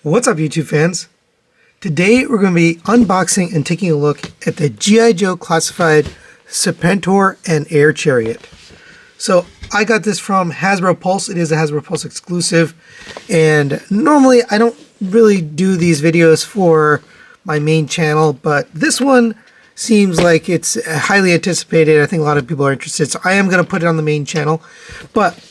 What's up, YouTube fans? Today we're going to be unboxing and taking a look at the GIJoe classified Serpentor and Air Chariot. So I got this from Hasbro Pulse. It is a Hasbro Pulse exclusive, and normally I don't really do these videos for my main channel, but this one seems like it's highly anticipated. I think a lot of people are interested, so I am going to put it on the main channel. But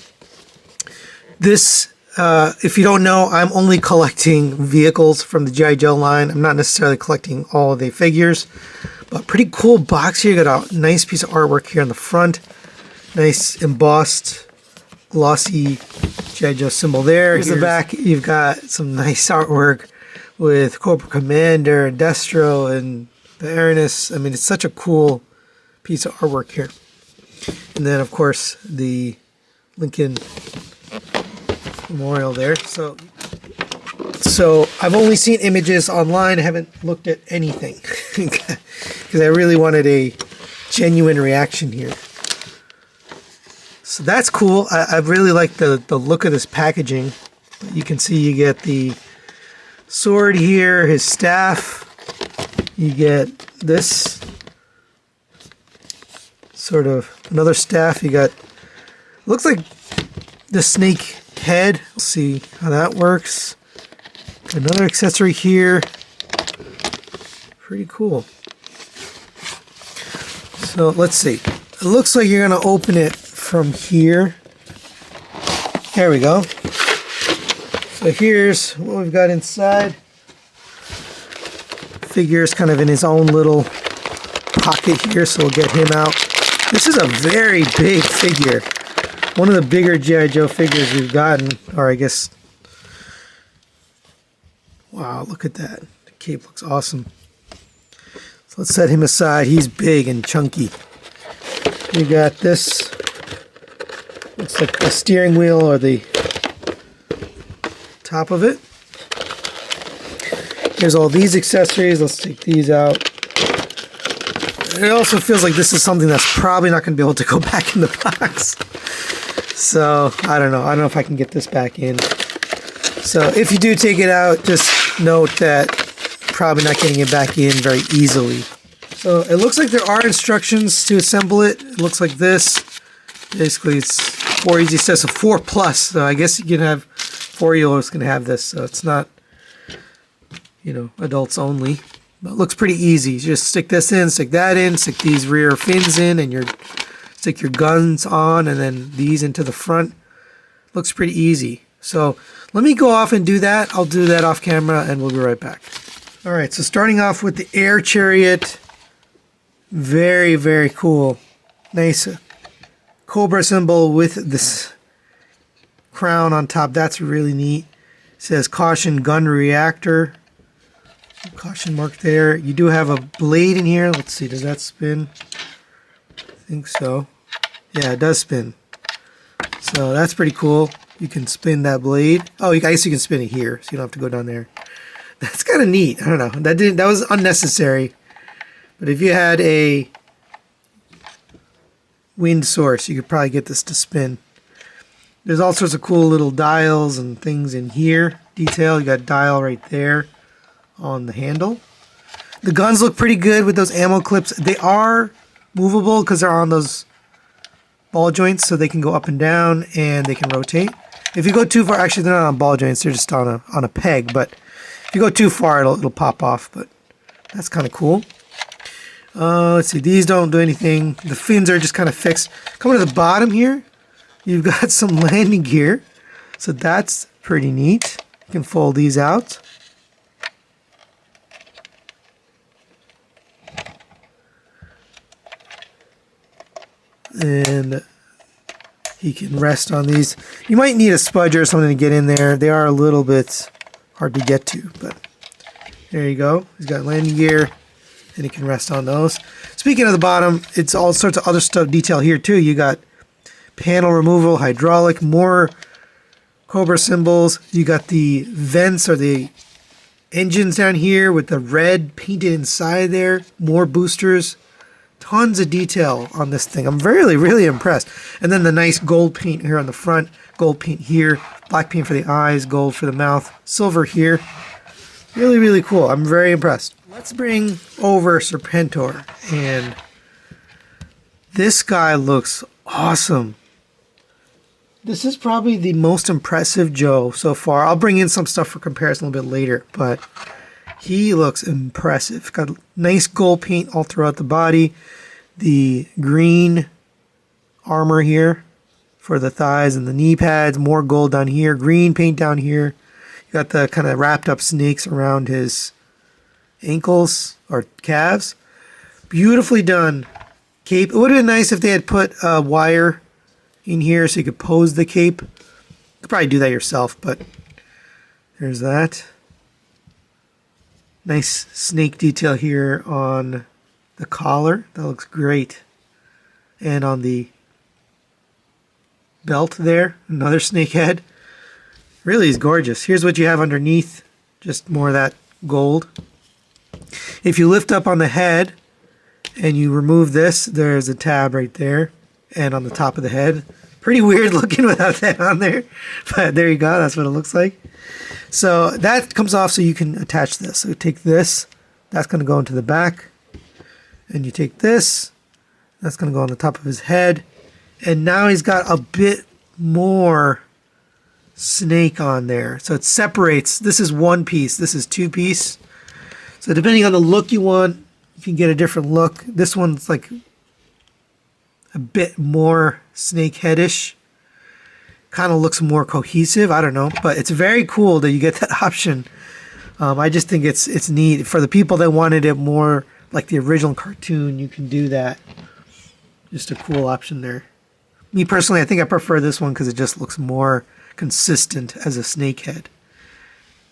this, if you don't know, I'm only collecting vehicles from the GIJoe line. I'm not necessarily collecting all of the figures, but pretty cool box here. You got a nice piece of artwork here on the front. Nice embossed, glossy GIJoe symbol there. Here's the back. You've got some nice artwork with Cobra Commander and Destro and the Aranus. I mean, it's such a cool piece of artwork here. And then, of course, the Lincoln Memorial there. So I've only seen images online. I haven't looked at anything because I really wanted a genuine reaction here. So that's cool. I really like the look of this packaging. You can see you get the sword here, his staff. You get this sort of another staff. You got, looks like the snake head. We'll see how that works. Another accessory here. Pretty cool. So let's see. It looks like you're going to open it from here. There we go. So here's what we've got inside. Figure's kind of in his own little pocket here, so we'll get him out. This is a very big figure. One of the bigger GIJoe figures we've gotten, or I guess, wow, look at that. The cape looks awesome. So let's set him aside. He's big and chunky. We got this, looks like the steering wheel or the top of it. Here's all these accessories. Let's take these out. It also feels like this is something that's probably not going to be able to go back in the box. So, I don't know. I don't know if I can get this back in. So, if you do take it out, just note that probably not getting it back in very easily. So, it looks like there are instructions to assemble it. It looks like this. Basically, it's 4 easy steps, so 4 plus. So, I guess you can have 4-year-olds can have this. So, it's not, you know, adults only. But it looks pretty easy. You just stick this in, stick that in, stick these rear fins in, and stick your guns on, and then these into the front. Looks pretty easy. So let me go off and do that. I'll do that off camera, and we'll be right back. All right, so starting off with the Air Chariot. Very, very cool. Nice Cobra symbol with this crown on top. That's really neat. It says caution gun reactor. Caution mark there. You do have a blade in here. Let's see, does that spin? I think so. Yeah, it does spin. So that's pretty cool. You can spin that blade. Oh, I guess you can spin it here, so you don't have to go down there. That's kind of neat. I don't know. That was unnecessary. But if you had a wind source, you could probably get this to spin. There's all sorts of cool little dials and things in here. Detail. You got dial right there on the handle. The guns look pretty good with those ammo clips. They are movable because they're on those ball joints, so they can go up and down and they can rotate. If you go too far, actually they're not on ball joints, they're just on a peg, but if you go too far it'll pop off, but that's kind of cool. Let's see, these don't do anything. The fins are just kind of fixed. Coming to the bottom here, you've got some landing gear, so that's pretty neat. You can fold these out. And he can rest on these. You might need a spudger or something to get in there. They are a little bit hard to get to, but there you go. He's got landing gear, and he can rest on those. Speaking of the bottom, it's all sorts of other stuff, detail here too. You got panel removal, hydraulic, more Cobra symbols. You got the vents or the engines down here with the red painted inside there. More boosters. Tons of detail on this thing. I'm really, really impressed. And then the nice gold paint here on the front, gold paint here. Black paint for the eyes, gold for the mouth, silver here. Really, really cool. I'm very impressed. Let's bring over Serpentor, and this guy looks awesome. This is probably the most impressive Joe so far. I'll bring in some stuff for comparison a little bit later, but he looks impressive. Got nice gold paint all throughout the body. The green armor here for the thighs and the knee pads. More gold down here. Green paint down here. You got the kind of wrapped up snakes around his ankles or calves. Beautifully done cape. It would have been nice if they had put a wire in here so you could pose the cape. You could probably do that yourself, but there's that. Nice snake detail here on the collar. That looks great. And on the belt there, another snake head. Really is gorgeous. Here's what you have underneath. Just more of that gold. If you lift up on the head and you remove this, there's a tab right there. And on the top of the head. Pretty weird looking without that on there. But there you go. That's what it looks like. So that comes off so you can attach this. So you take this. That's going to go into the back. And you take this. That's going to go on the top of his head. And now he's got a bit more snake on there. So it separates. This is one piece. This is two piece. So depending on the look you want, you can get a different look. This one's like a bit more snake headish. Kind of looks more cohesive. I don't know, but it's very cool that you get that option. I just think it's neat for the people that wanted it more like the original cartoon. You can do that. Just a cool option there. Me personally, I think I prefer this one because it just looks more consistent as a snake head.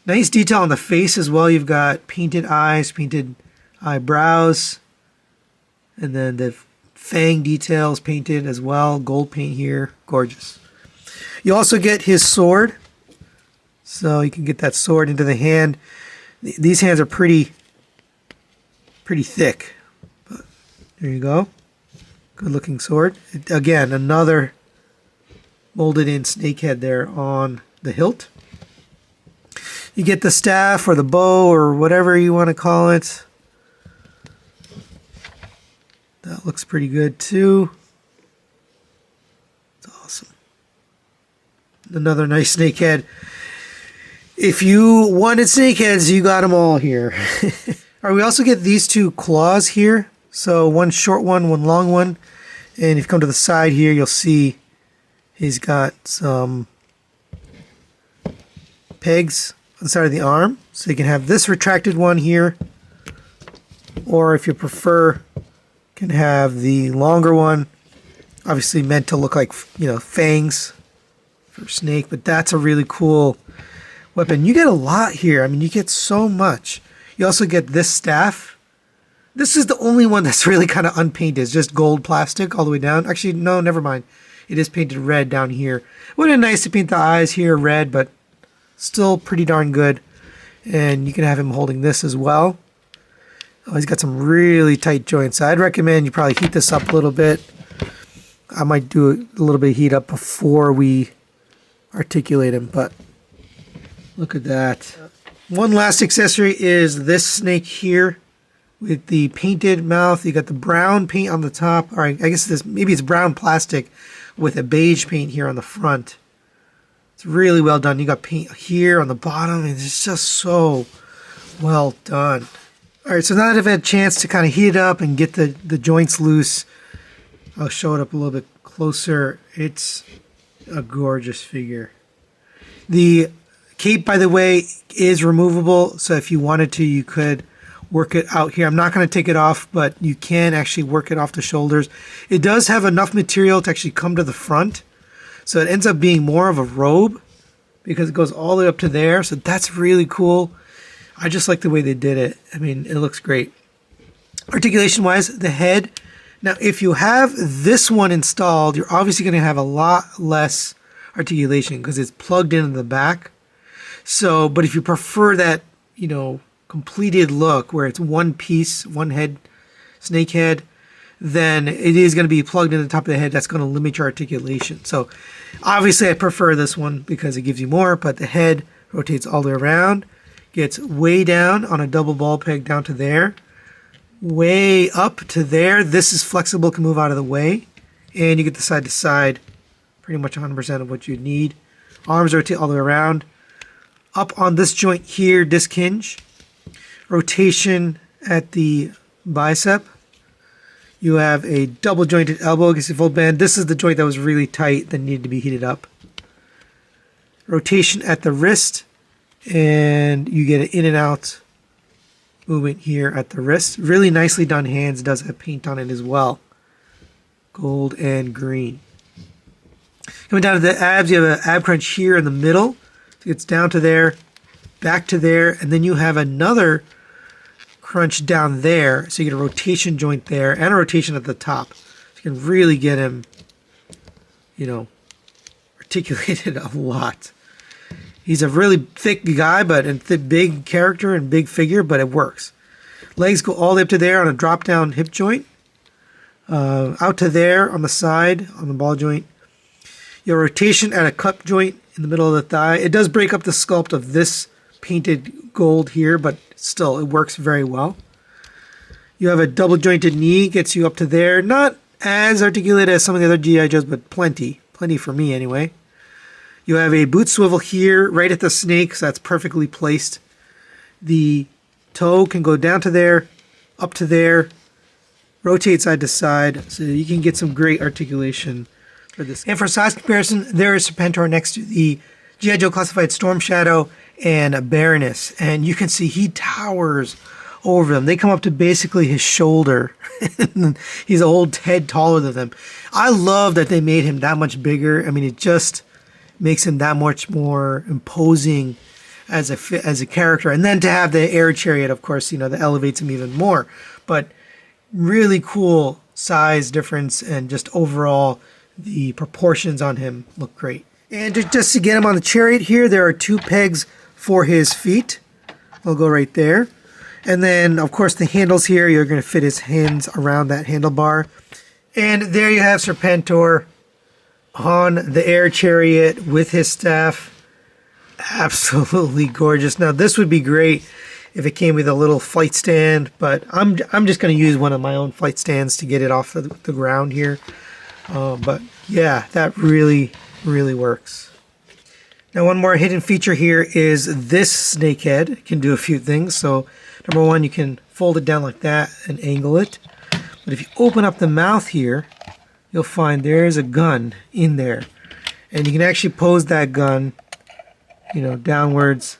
Nice detail on the face as well. You've got painted eyes, painted eyebrows, and then the fang details painted as well. Gold paint here. Gorgeous. You also get his sword. So you can get that sword into the hand. These hands are pretty thick. But there you go. Good looking sword. Again, another molded in snake head there on the hilt. You get the staff or the bow or whatever you want to call it. That looks pretty good too. It's awesome. Another nice snake head. If you wanted snake heads, you got them all here. All right, we also get these two claws here. So one short one, one long one. And if you come to the side here, you'll see he's got some pegs on the side of the arm. So you can have this retracted one here. Or if you prefer, you can have the longer one. Obviously meant to look like, fangs for snake. But that's a really cool weapon. You get a lot here. I mean, you get so much. You also get this staff. This is the only one that's really kind of unpainted. It's just gold plastic all the way down. Actually, no, never mind. It is painted red down here. It would have been nice to paint the eyes here red, but still pretty darn good. And you can have him holding this as well. Oh, he's got some really tight joints. I'd recommend you probably heat this up a little bit. I might do a little bit of heat up before we articulate him, but look at that. One last accessory is this snake here with the painted mouth. You got the brown paint on the top. Or I guess maybe it's brown plastic with a beige paint here on the front. It's really well done. You got paint here on the bottom, and it's just so well done. All right, so now that I've had a chance to kind of heat it up and get the joints loose, I'll show it up a little bit closer. It's a gorgeous figure. The cape, by the way, is removable, so if you wanted to, you could work it out here. I'm not going to take it off, but you can actually work it off the shoulders. It does have enough material to actually come to the front, so it ends up being more of a robe because it goes all the way up to there, so that's really cool. I just like the way they did it. I mean, it looks great. Articulation-wise, the head. Now, if you have this one installed, you're obviously going to have a lot less articulation because it's plugged into the back. So, but if you prefer that, completed look where it's one piece, one head, snake head, then it is going to be plugged in the top of the head. That's going to limit your articulation. So obviously I prefer this one because it gives you more, but the head rotates all the way around, gets way down on a double ball peg down to there, way up to there. This is flexible, can move out of the way, and you get the side to side, pretty much 100% of what you need. Arms rotate all the way around. Up on this joint here, disc hinge, rotation at the bicep. You have a double jointed elbow against the full band. This is the joint that was really tight that needed to be heated up. Rotation at the wrist, and you get an in and out movement here at the wrist. Really nicely done hands. Does have paint on it as well. Gold and green. Coming down to the abs, you have an ab crunch here in the middle. So it's down to there, back to there, and then you have another crunch down there, so you get a rotation joint there and a rotation at the top. So you can really get him, you know, articulated a lot. He's a really thick guy, but and big character and big figure, but it works. Legs go all the way up to there on a drop down hip joint, out to there on the side on the ball joint. Your rotation at a cup joint in the middle of the thigh. It does break up the sculpt of this painted gold here, but still it works very well. You have a double jointed knee, gets you up to there. Not as articulated as some of the other GI Joes, but plenty for me anyway. You have a boot swivel here right at the snake, so that's perfectly placed. The toe can go down to there, up to there, rotate side to side, so you can get some great articulation for this. And for size comparison, there is Serpentor next to the GI Joe Classified Storm Shadow and Baroness, and you can see he towers over them. They come up to basically his shoulder. He's a whole head taller than them. I love that they made him that much bigger. I mean, it just makes him that much more imposing as a character. And then to have the air chariot, of course, you know, that elevates him even more. But really cool size difference, and just overall the proportions on him look great. And just to get him on the chariot here, there are 2 pegs for his feet. They'll go right there. And then, of course, the handles here, you're going to fit his hands around that handlebar. And there you have Serpentor on the air chariot with his staff. Absolutely gorgeous. Now, this would be great if it came with a little flight stand, but I'm just going to use one of my own flight stands to get it off the ground here. But yeah, that really works. Now, one more hidden feature here is this snake head. It can do a few things. So number one, you can fold it down like that and angle it. But if you open up the mouth here, you'll find there's a gun in there. And you can actually pose that gun, you know, downwards,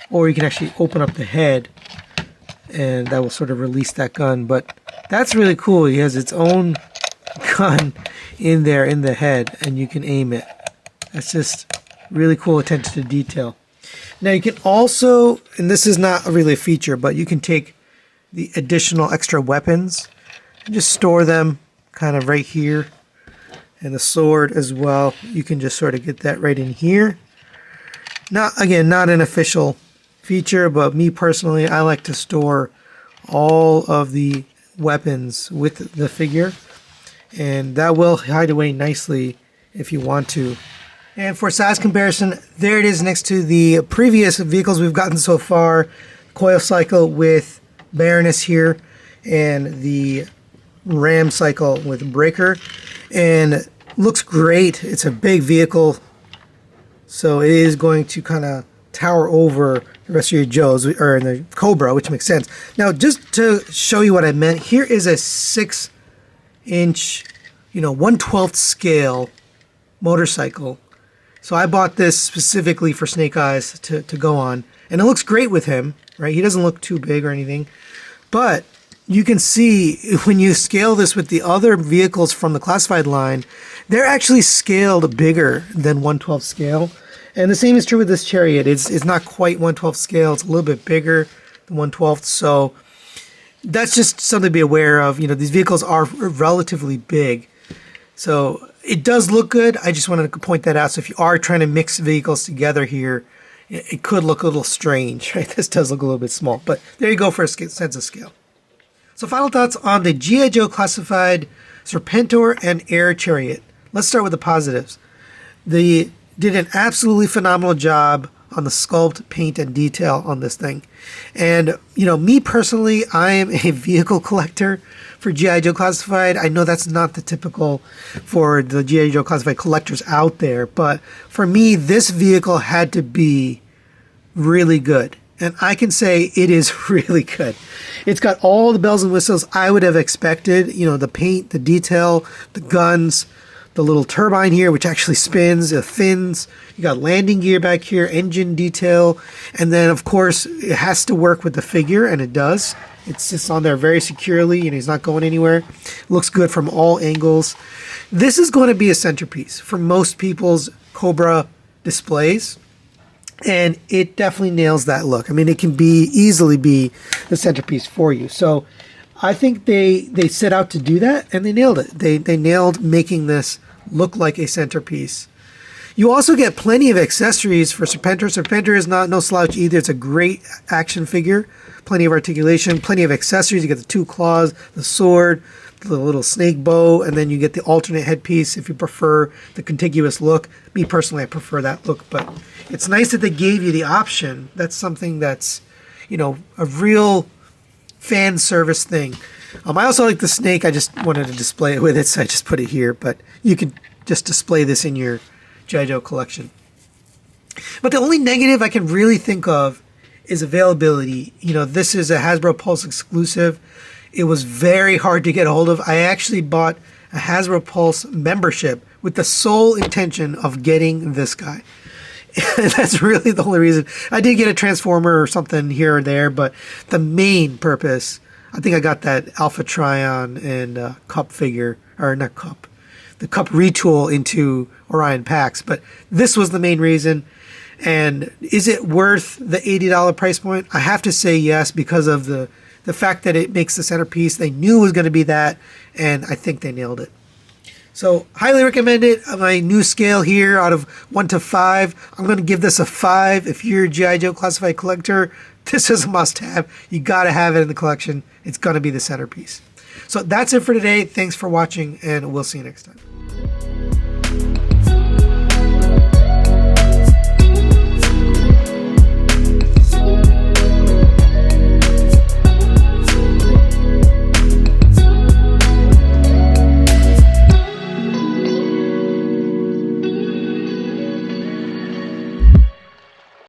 or you can actually open up the head and that will sort of release that gun. But that's really cool. He has its own gun in there in the head, and you can aim it. That's just really cool attention to detail. Now you can also, and this is not really a feature, but you can take the additional extra weapons and just store them kind of right here. And the sword as well, you can just sort of get that right in here. Not an official feature, but me personally, I like to store all of the weapons with the figure, and that will hide away nicely if you want to. And for size comparison, there it is next to the previous vehicles we've gotten so far. Coil Cycle with Baroness here, and the Ram Cycle with Breaker. And looks great. It's a big vehicle, so it is going to kind of tower over the rest of your Joes, or in the Cobra, which makes sense. Now, just to show you what I meant, here is a 6-inch, 1/12 scale motorcycle. So I bought this specifically for Snake Eyes to go on, and it looks great with him, right? He doesn't look too big or anything, but you can see when you scale this with the other vehicles from the classified line, they're actually scaled bigger than 1/12 scale. And the same is true with this Chariot. It's not quite 1/12 scale. It's a little bit bigger than 1/12. So that's just something to be aware of. These vehicles are relatively big. So it does look good. I just wanted to point that out. So if you are trying to mix vehicles together here, it could look a little strange, right? This does look a little bit small. But there you go for a sense of scale. So final thoughts on the G.I. Joe classified Serpentor and Air Chariot. Let's start with the positives. They did an absolutely phenomenal job on the sculpt, paint, and detail on this thing. And, you know, me personally, I am a vehicle collector for G.I. Joe Classified. I know that's not the typical for the G.I. Joe Classified collectors out there, but for me, this vehicle had to be really good. And I can say it is really good. It's got all the bells and whistles I would have expected. You know, the paint, the detail, the guns, the little turbine here, which actually spins, the fins. You got landing gear back here, engine detail. And then, of course, it has to work with the figure, and it does. It sits on there very securely, and he's not going anywhere. Looks good from all angles. This is going to be a centerpiece for most people's Cobra displays. And it definitely nails that look. I mean, it can easily be the centerpiece for you. So I think they set out to do that, and they nailed it. They nailed making this look like a centerpiece. You also get plenty of accessories for Serpentor. Serpentor is no slouch either. It's a great action figure. Plenty of articulation, plenty of accessories. You get the 2 claws, the sword, the little snake bow, and then you get the alternate headpiece if you prefer the contiguous look. Me personally, I prefer that look, but it's nice that they gave you the option. That's something that's, you know, a real fan service thing. I also like the snake. I just wanted to display it with it, so I just put it here, but you could just display this in your G.I. Joe collection. But the only negative I can really think of is availability. You know, this is a Hasbro Pulse exclusive. It was very hard to get a hold of. I actually bought a Hasbro Pulse membership with the sole intention of getting this guy. That's really the only reason. I did get a Transformer or something here or there, but the main purpose, I think I got that Alpha Trion and Cup figure, or not Cup, the Cup retool into Orion packs. But this was the main reason. And is it worth the $80 price point? I have to say yes, because of the fact that it makes the centerpiece. They knew it was going to be that, and I think they nailed it. So, highly recommend it. My new scale here out of 1 to 5. I'm going to give this a 5. If you're a G.I. Joe Classified collector, this is a must-have. You got to have it in the collection. It's going to be the centerpiece. So, that's it for today. Thanks for watching, and we'll see you next time.